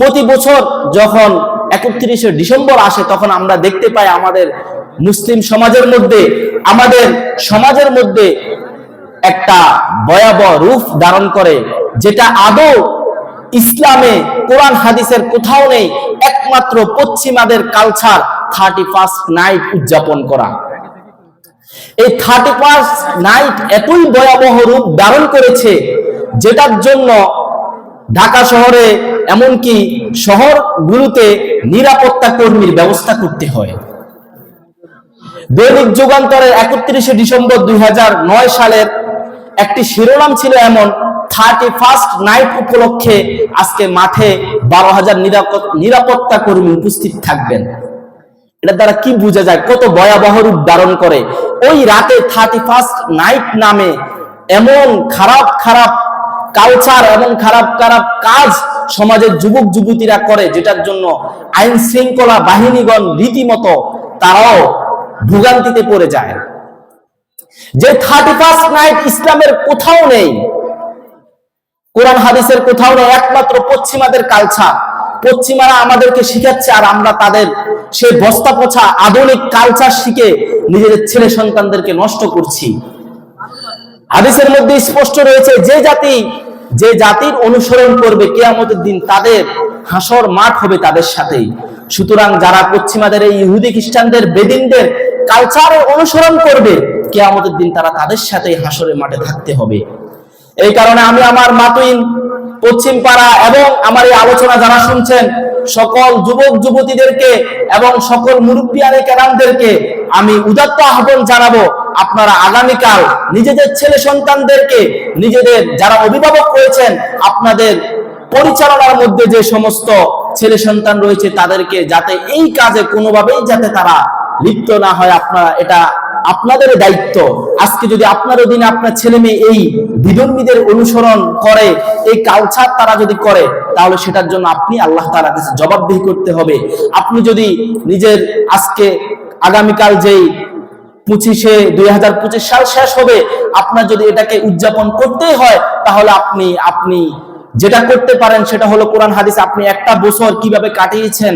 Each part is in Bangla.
প্রতি বছর যখন 31শে ডিসেম্বর আসে তখন আমরা দেখতে পাই আমাদের মুসলিম সমাজের মধ্যে একটা ভয়াবহ রূপ ধারণ করে, যেটা আদৌ ইসলামে কোরআন হাদিসের কোথাও নেই। একমাত্র পশ্চিমাদের কালচার 31st নাইট উদযাপন করা। এই 31st নাইট এতই ভয়াবহ রূপ ধারণ করেছে, যেটার জন্য ঢাকা শহরে এমনকি শহরগুলোতে নিরাপত্তা কর্মীর ব্যবস্থা করতে হয়। দৈনিক যুগান্তরের 31শে ডিসেম্বর 2009 সালের একটি শিরোনাম ছিল এমন, 31st নাইট উপলক্ষে আজকে মাঠে 12,000 নিরাপত্তা কর্মী উপস্থিত থাকবেন। এটা দ্বারা কি বোঝা যায় কত ভয়াবহ রূপ ধারণ করে। ওই রাতে 31st নাইট নামে এমন খারাপ কালচার, এমন খারাপ কাজ সমাজের যুবক যুবতীরা করে, যেটার জন্য আইন শৃঙ্খলা বাহিনীগণ রীতিমতো তারাও ভোগান্তিতে পড়ে যায়। যে 31st নাইট ইসলামের কোথাও নেই, কোরআন হাদিসের কোথাও নেই, একমাত্র পশ্চিমাদের কালচার। পশ্চিমারা আমাদেরকে শিখাচ্ছে, আর আমরা তাদের সেই বস্তা পচা আধুনিক কালচার শিখে নিজেদের ছেলে সন্তানদেরকে নষ্ট করছি। হাদিসের মধ্যে স্পষ্ট রয়েছে, যে জাতির অনুসরণ করবে কিয়ামতের দিন তাদের হাসর মাঠ হবে তাদের সাথেই। সুতরাং যারা পশ্চিমাদের এই ইহুদি খ্রিস্টানদের বেদিনদের কালচারের অনুসরণ করবে, কিয়ামতের দিন তারা তাদের সাথেই হাসরের মাঠে থাকতে হবে। এই কারণে আমি আমার মাতুইন পশ্চিম পাড়া এবং আমার এই আলোচনা যারা শুনছেন সকল যুবক যুবতীদেরকে এবং সকল মুরব্বিয়ানে কেরামদেরকে আমি উদাত্ত আহ্বান জানাবো, আপনারা আগামীকাল নিজেদের ছেলে সন্তানদেরকে, নিজেদের যারা অভিভাবক রয়েছেন, আপনাদের পরিচালনার মধ্যে যে সমস্ত ছেলে সন্তান রয়েছে তাদেরকে যাতে এই কাজে কোনোভাবেই যাতে তারা লিপ্ত না হয়, এটা আপনাদের দায়িত্ব। আজকে যদি আপনার অধীনে আপনার ছেলে মেয়ে এই বিধর্মীদের অনুসরণ করে, এই কালচার তারা যদি করে, তাহলে সেটার জন্য আপনি আল্লাহ তাআলার কাছে জবাবদিহি করতে হবে। আপনি যদি নিজের আগামীকাল যেই 2025 সাল শেষ হবে, আপনার যদি এটাকে উদযাপন করতেই হয়, তাহলে আপনি যেটা করতে পারেন সেটা হলো কোরআন হাদিস আপনি একটা বছর কিভাবে কাটিয়েছেন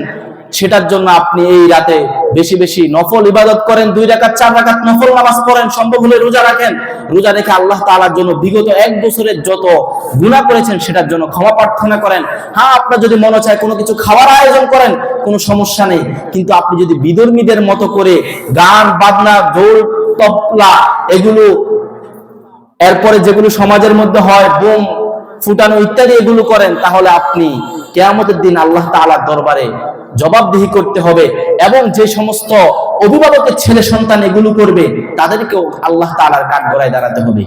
সেটার জন্য আপনি এই রাতে বেশি বেশি নফল ইবাদত করেন, 2 রাকাত 4 রাকাত নফল নামাজ পড়েন, সম্ভব হলে রোজা রাখেন। রোজা রেখে আল্লাহ তাআলার জন্য বিগত 1 বছরের যত গুনাহ করেছেন সেটার জন্য ক্ষমা প্রার্থনা করেন। হ্যাঁ, আপনার যদি মনে চায় কোনো কিছু খাওয়ার আয়োজন করেন, কোনো সমস্যা নেই, কিন্তু আপনি যদি বিধর্মীদের মতো করে গান বাজনা ঢোল তবলা এগুলো, এরপরে যেগুলো সমাজের মধ্যে হয় বোম ফুটানো ইত্যাদি এগুলো করেন, তাহলে আপনি কিয়ামতের দিন আল্লাহ তাআলার দরবারে জবাবদিহি করতে হবে। এবং যে সমস্ত অভিভাবকের ছেলে সন্তান এগুলো করবে, তাদেরকেও আল্লাহ তাআলার কাঠগড়ায় দাঁড়াতে হবে।